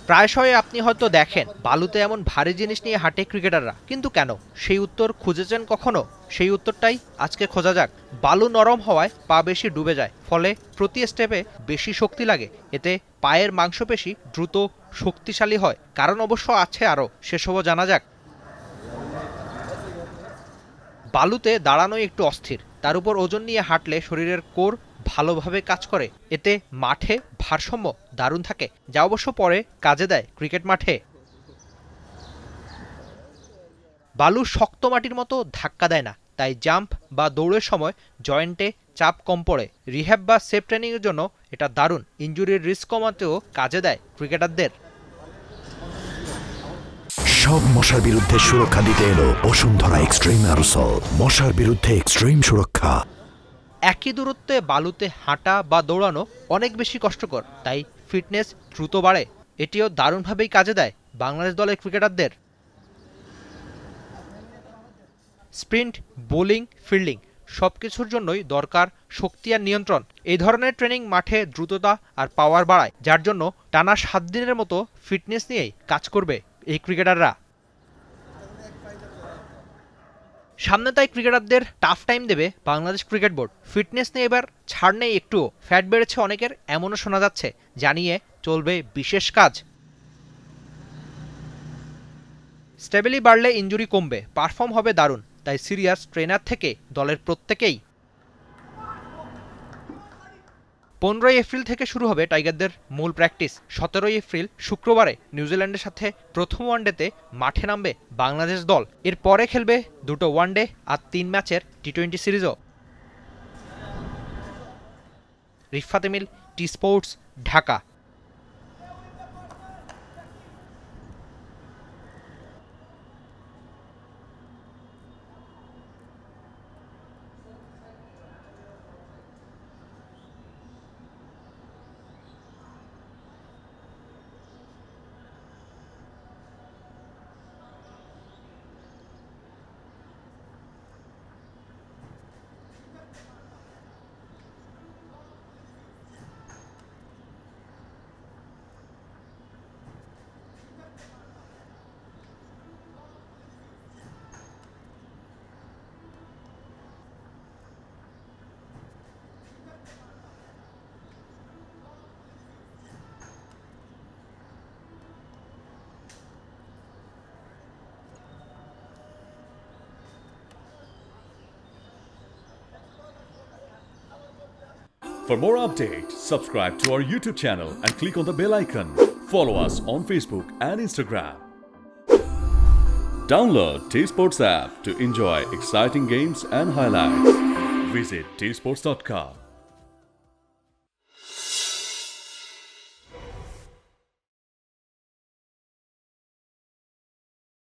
প্রায়শই আপনি হয়তো দেখেন বালুতে এমন ভারী জিনিস নিয়ে হাঁটে ক্রিকেটাররা, কিন্তু কেন? সেই উত্তর খুঁজেছেন কখনো? সেই উত্তরটাই আজকে খোঁজা যাক। বালু নরম হওয়ায় পা বেশি ডুবে যায়, ফলে প্রতি স্টেপে বেশি শক্তি লাগে। এতে পায়ের মাংসপেশি দ্রুত শক্তিশালী হয়। কারণ অবশ্য আছে আরও, সেসবও জানা যাক। বালুতে দাঁড়ানোই একটু অস্থির, তার উপর ওজন নিয়ে হাঁটলে শরীরের কোর ভালোভাবে কাজ করে। এতে মাঠে ভারসাম্য দারুণ থাকে, যা অবশ্য পরে কাজে দেয় ক্রিকেট মাঠে। বালু শক্ত মাটির মতো ধাক্কা দেয় না, তাই জাম্প বা দৌড়ের সময় জয়েন্টে চাপ কম পড়ে। রিহ্যাব বা সেফ ট্রেনিংয়ের জন্য এটা দারুণ। ইনজুরির রিস্ক কমাতেও কাজে দেয় ক্রিকেটারদের। সব মশার বিরুদ্ধে সুরক্ষা দিতে এলো বসুন্ধরা এক্সট্রিম অ্যারোসল, মশার বিরুদ্ধে এক্সট্রিম সুরক্ষা। একই দূরত্বে বালুতে হাঁটা বা দৌড়ানো অনেক বেশি কষ্টকর, তাই ফিটনেস দ্রুত বাড়ে। এটিও দারুণভাবেই কাজে দেয় বাংলাদেশ দলের ক্রিকেটারদের। স্প্রিন্ট, বোলিং, ফিল্ডিং সবকিছুর জন্যই দরকার শক্তি আর নিয়ন্ত্রণ। এই ধরনের ট্রেনিং মাঠে দ্রুততা আর পাওয়ার বাড়ায়, যার জন্য টানা 7 দিনের মতো ফিটনেস নিয়েই কাজ করবে এই ক্রিকেটাররা। সামনে তাই ক্রিকেটারদের টাফ টাইম দেবে বাংলাদেশ ক্রিকেট বোর্ড। ফিটনেস নিয়ে এবার ছাড় নেই একটুও। ফ্যাট বেড়েছে অনেকের, এমনও শোনা যাচ্ছে। জানিয়ে চলবে বিশেষ কাজ। স্টেবিলি বাড়লে ইনজুরি কমবে, পারফর্ম হবে দারুণ। তাই সিরিয়াস ট্রেনার থেকে দলের প্রত্যেকেই। 15 এপ্রিল থেকে শুরু হবে টাইগারদের মূল প্র্যাকটিস। 17 এপ্রিল শুক্রবারে নিউজিল্যান্ডের সাথে প্রথম ওয়ানডেতে মাঠে নামবে বাংলাদেশ দল। এরপরে খেলবে দুটো ওয়ানডে আর 3 ম্যাচের টি-20 সিরিজও। Rifat Emil, T sports, Dhaka. For more updates, subscribe to our YouTube channel and click on the bell icon. Follow us on Facebook and Instagram. Download T Sports app to enjoy exciting games and highlights. Visit tsports.com.